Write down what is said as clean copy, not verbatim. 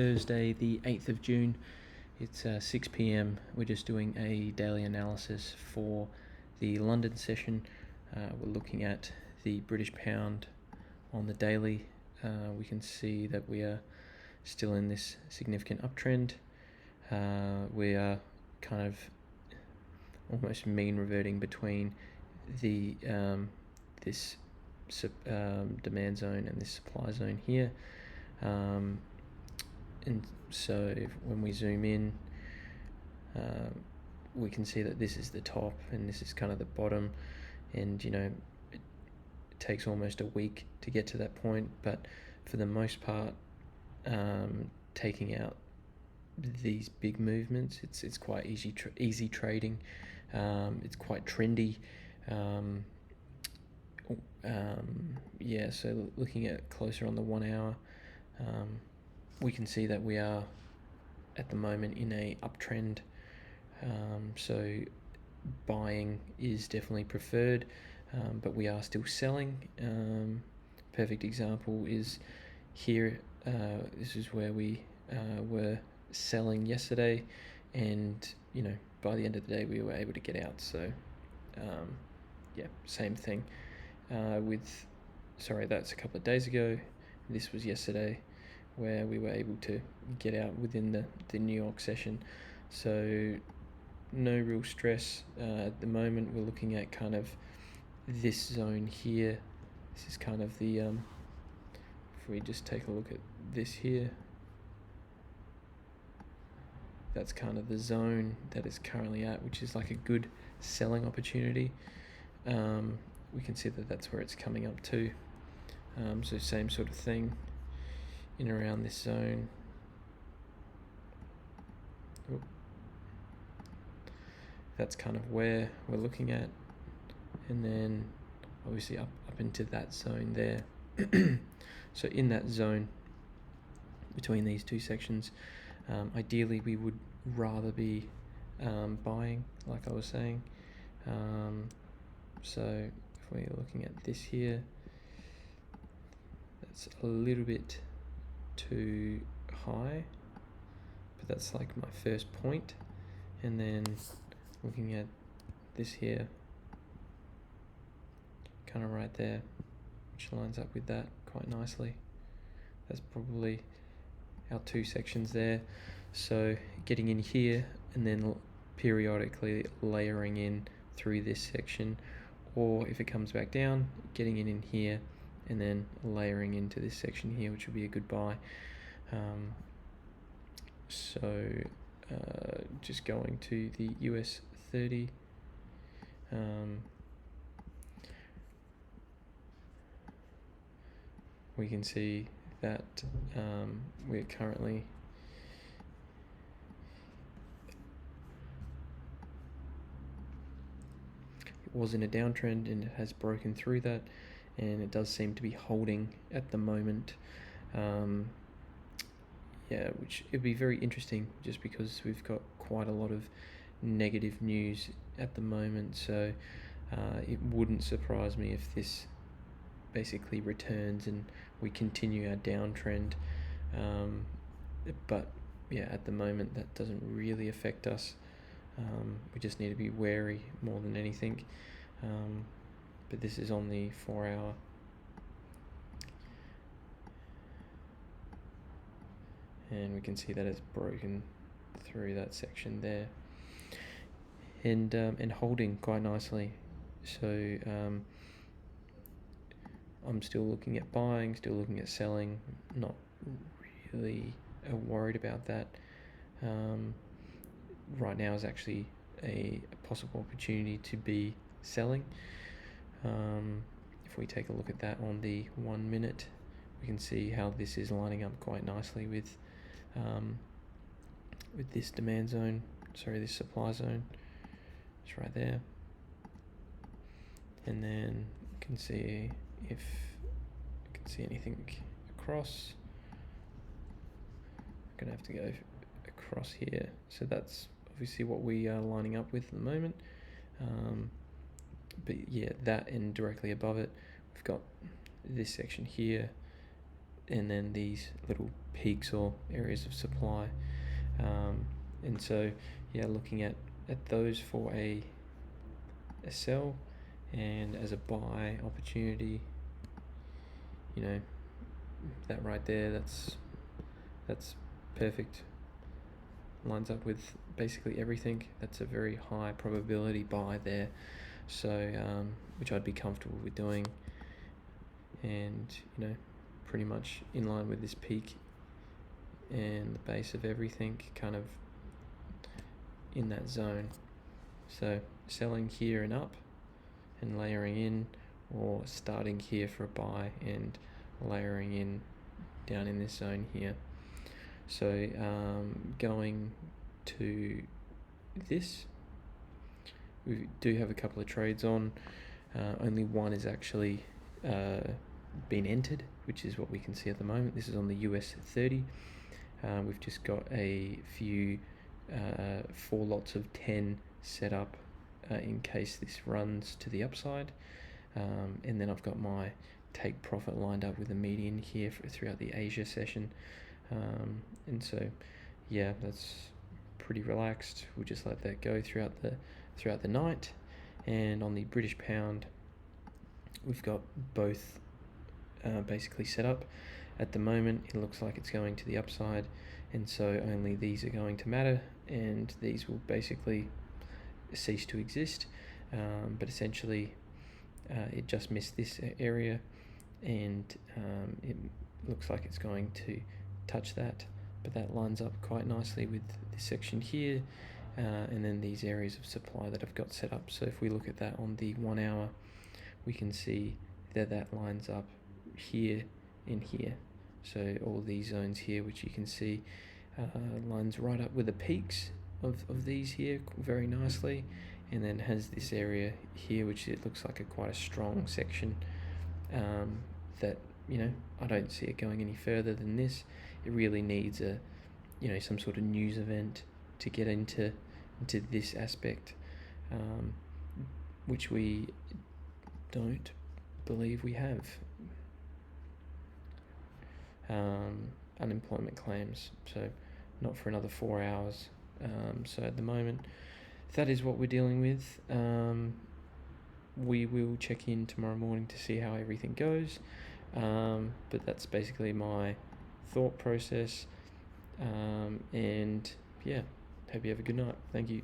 Thursday the 8th of June. It's 6 p.m. We're just doing a daily analysis for the London session. We're looking at the British pound on the daily. We can see that we are still in this significant uptrend. We are kind of almost mean reverting between the this demand zone and this supply zone here. And so when we zoom in, we can see that this is the top and this is kind of the bottom, and it takes almost a week to get to that point, but for the most part, taking out these big movements, it's quite easy trading. It's quite trendy. So looking at closer on the 1 hour, we can see that we are at the moment in a uptrend. So buying is definitely preferred, but we are still selling. Perfect example is here. This is where we were selling yesterday, and by the end of the day we were able to get out. So same thing that's a couple of days ago. This was yesterday, where we were able to get out within the New York session. So no real stress at the moment. We're looking at kind of this zone here. This is kind of the if we just take a look at this here, that's kind of the zone that is currently at, which is like a good selling opportunity. We can see that that's where it's coming up to. So same sort of thing in around this zone. That's kind of where we're looking at, and then obviously up into that zone there. So in that zone between these two sections, ideally we would rather be buying, like I was saying. So if we're looking at this here, that's a little bit too high, but that's like my first point. And then looking at this here, kind of right there, which lines up with that quite nicely. That's probably our two sections there. So getting in here and then periodically layering in through this section, or if it comes back down, getting in here and then layering into this section here, which would be a good buy. Just going to the US 30, we can see that we're currently it was in a downtrend and it has broken through that, and it does seem to be holding at the moment. Which it'd be very interesting, just because we've got quite a lot of negative news at the moment. So it wouldn't surprise me if this basically returns and we continue our downtrend. But at the moment that doesn't really affect us. We just need to be wary more than anything. But this is on the 4 hour. And we can see that it's broken through that section there, and holding quite nicely. So I'm still looking at buying, still looking at selling, not really worried about that. Right now is actually a possible opportunity to be selling. If we take a look at that on the 1 minute, we can see how this is lining up quite nicely with this demand zone, this supply zone. It's right there. And then you can see if you can see anything across. I'm gonna have to go across here. So that's obviously what we are lining up with at the moment. But that, and directly above it, we've got this section here, and then these little peaks or areas of supply. And so, yeah, looking at those for a sell, and as a buy opportunity, you know, that right there, that's perfect. Lines up with basically everything. That's a very high probability buy there, so which I'd be comfortable with doing, and pretty much in line with this peak and the base of everything, kind of in that zone. So selling here and up and layering in, or starting here for a buy and layering in down in this zone here. So going to this, we do have a couple of trades on. Only one is actually been entered, which is what we can see at the moment. This is on the US 30. We've just got a few 4 lots of 10 set up in case this runs to the upside, and then I've got my take profit lined up with a median here throughout the Asia session, and so yeah, that's pretty relaxed. We'll just let that go throughout the night. And on the British pound, we've got both basically set up. At the moment, it looks like it's going to the upside, and so only these are going to matter, and these will basically cease to exist. But essentially, it just missed this area, and it looks like it's going to touch that, but that lines up quite nicely with this section here, and then these areas of supply that I've got set up. So if we look at that on the 1 hour, we can see that lines up here and here. So all these zones here, which you can see lines right up with the peaks of these here very nicely, and then has this area here, which it looks like quite a strong section, that I don't see it going any further than this. It really needs some sort of news event to get into this aspect, which we don't believe we have. Unemployment claims, so not for another 4 hours. So at the moment, that is what we're dealing with. We will check in tomorrow morning to see how everything goes, but that's basically my thought process, and yeah, hope you have a good night. Thank you.